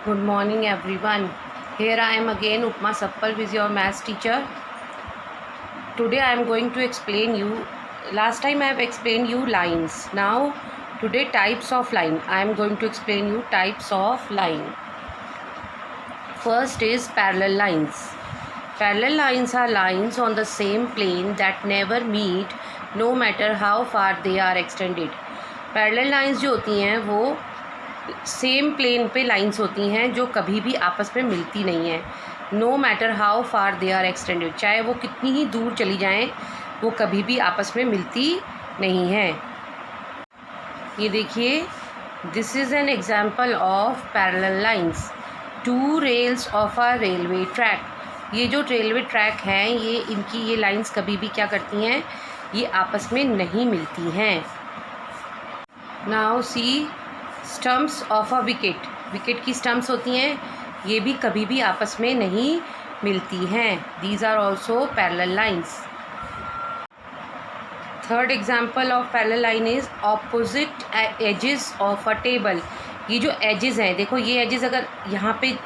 Good morning everyone. Here I am again Upma Sappal with your maths teacher. Today I am going to explain you. Last time I have explained you lines. Now today types of line. I am going to explain you types of line. First is parallel lines. Parallel lines are lines on the same plane that never meet no matter how far they are extended. Parallel lines जो होती हैं वो same plane पे lines होती हैं जो कभी भी आपस में मिलती नहीं हैं. No matter how far they are extended, चाहे वो कितनी ही दूर चली जाएं वो कभी भी आपस में मिलती नहीं हैं. ये देखिए, this is an example of parallel lines. Two rails of a railway track. ये जो रेलवे ट्रैक हैं ये इनकी ये लाइंस कभी भी क्या करती हैं, ये आपस में नहीं मिलती हैं. Now see stumps of a wicket. Wicket की स्टम्प्स होती हैं, ये भी कभी भी आपस में नहीं मिलती हैं. These are also parallel lines. Third example of parallel line is opposite edges of a table. ये जो एजेस हैं, देखो ये एजेस अगर यहाँ पे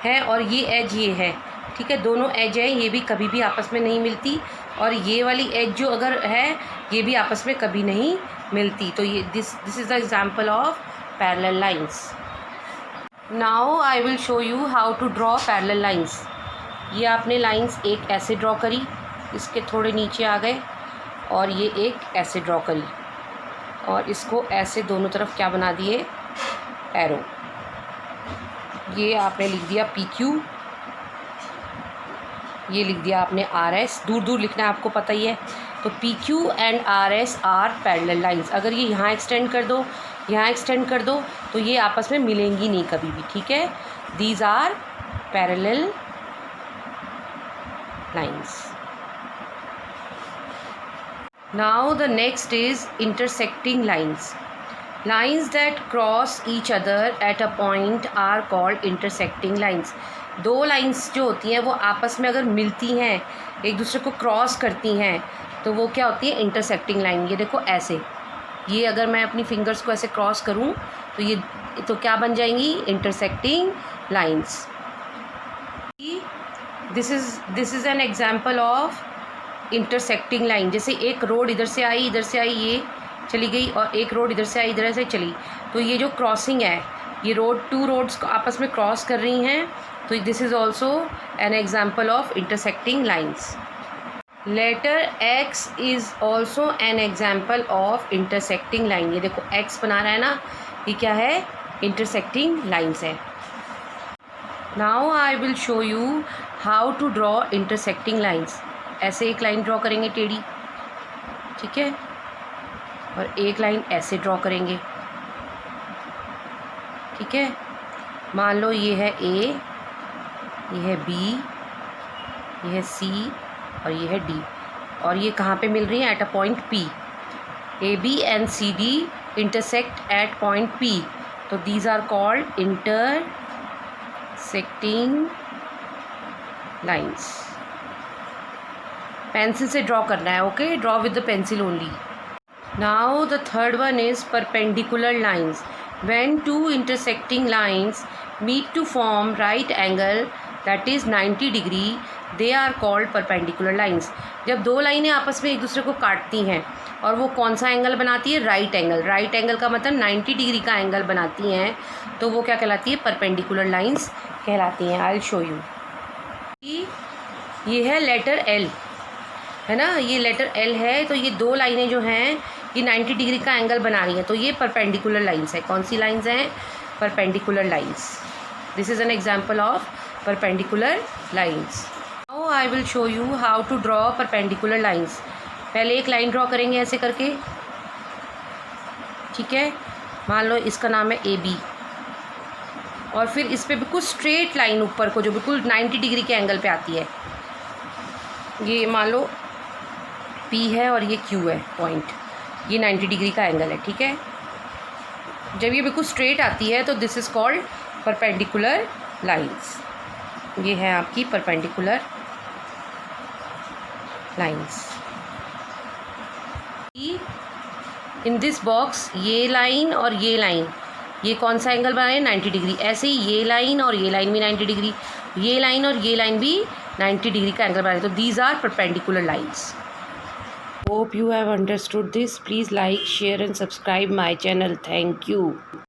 है और ये एज ये है, ठीक है, दोनों एज हैं, ये भी कभी भी आपस में नहीं मिलती. और ये वाली एज जो अगर है ये भी आपस में कभी नहीं मिलती. तो ये this is the example of parallel lines. Now I will show you how to draw parallel lines. ये आपने लाइंस एक ऐसे ड्रॉ करी, इसके थोड़े नीचे आ गए, और ये एक ऐसे ड्रॉ करी और इसको ऐसे दोनों तरफ क्या बना दिए, एरो. ये आपने लिख दिया PQ, ये लिख दिया आपने RS. दूर दूर लिखना है, आपको पता ही है. तो PQ and RS are parallel lines. अगर ये यहाँ एक्सटेंड कर दो, यहाँ एक्सटेंड कर दो, तो ये आपस में मिलेंगी नहीं कभी भी, ठीक है. These are parallel lines. Now the next is intersecting lines. Lines that cross each other at a point are called intersecting lines. दो लाइंस जो होती हैं वो आपस में अगर मिलती हैं, एक दूसरे को क्रॉस करती हैं, तो वो क्या होती है, इंटरसेक्टिंग लाइन. ये देखो ऐसे, ये अगर मैं अपनी फिंगर्स को ऐसे क्रॉस करूं तो ये तो क्या बन जाएंगी, intersecting lines. This is an example of intersecting line. जैसे एक रोड इधर से आई, ये चली गई, और एक रोड इधर से आई, इधर से चली. तो ये जो क्रॉसिंग है, ये रोड, टू रोड्स को आपस में क्रॉस कर रही हैं. तो this is also an example of intersecting lines. Letter X is also an example of intersecting line. ये देखो X बना रहा है ना, ये क्या है, इंटरसेक्टिंग लाइंस है. Now I will show you how to draw intersecting lines. ऐसे एक लाइन ड्रॉ करेंगे टेढ़ी, ठीक है, और एक लाइन ऐसे ड्रॉ करेंगे, ठीक है. मान लो ये है A, ये है B, ये है C और ये है D, और ये कहाँ पे mill रही हैं, eight a point P. AB and CD intersect at point P. तो these are called intersecting lines. Pencil से ड्रॉ करना है, okay, draw with the pencil only. Now the third one is perpendicular lines. When two intersecting lines meet to form right angle that is 90 degree, they are called perpendicular lines. जब दो लाइनें आपस में एक दूसरे को काटती हैं और वो कौन सा एंगल बनाती है, राइट एंगल. राइट एंगल का मतलब 90 डिग्री का एंगल बनाती हैं, तो वो क्या कहलाती है, परपेंडिकुलर लाइंस कहलाती हैं. आई विल शो यू. ये है लेटर L, है ना, ये लेटर L है. तो ये दो लाइनें जो हैं ये 90 डिग्री का एंगल बना रही हैं, तो ये परपेंडिकुलर लाइंस है. कौन सी लाइंस हैं, perpendicular lines. This is an example of perpendicular lines. Now I will show you how to draw perpendicular lines. पहले एक लाइन ड्रॉ करेंगे ऐसे करके, ठीक है. मान लो इसका नाम है AB, और फिर इस पर बिल्कुल स्ट्रेट लाइन ऊपर को जो बिल्कुल 90 डिग्री के एंगल पे आती है, ये मान लो P है और ये Q है पॉइंट, ये 90 डिग्री का एंगल है, ठीक है. जब ये बिल्कुल स्ट्रेट आती है तो this is called perpendicular lines. ये है आपकी perpendicular lines. In this box ये लाइन और ये लाइन ये कौन सा एंगल बना रहे हैं, 90 डिग्री। ऐसे ही ये लाइन और ये लाइन भी 90 डिग्री, ये लाइन और ये लाइन भी 90 डिग्री का एंगल बना रहे हैं। तो these are perpendicular lines. Hope you have understood this. Please like, share and subscribe my channel. Thank you.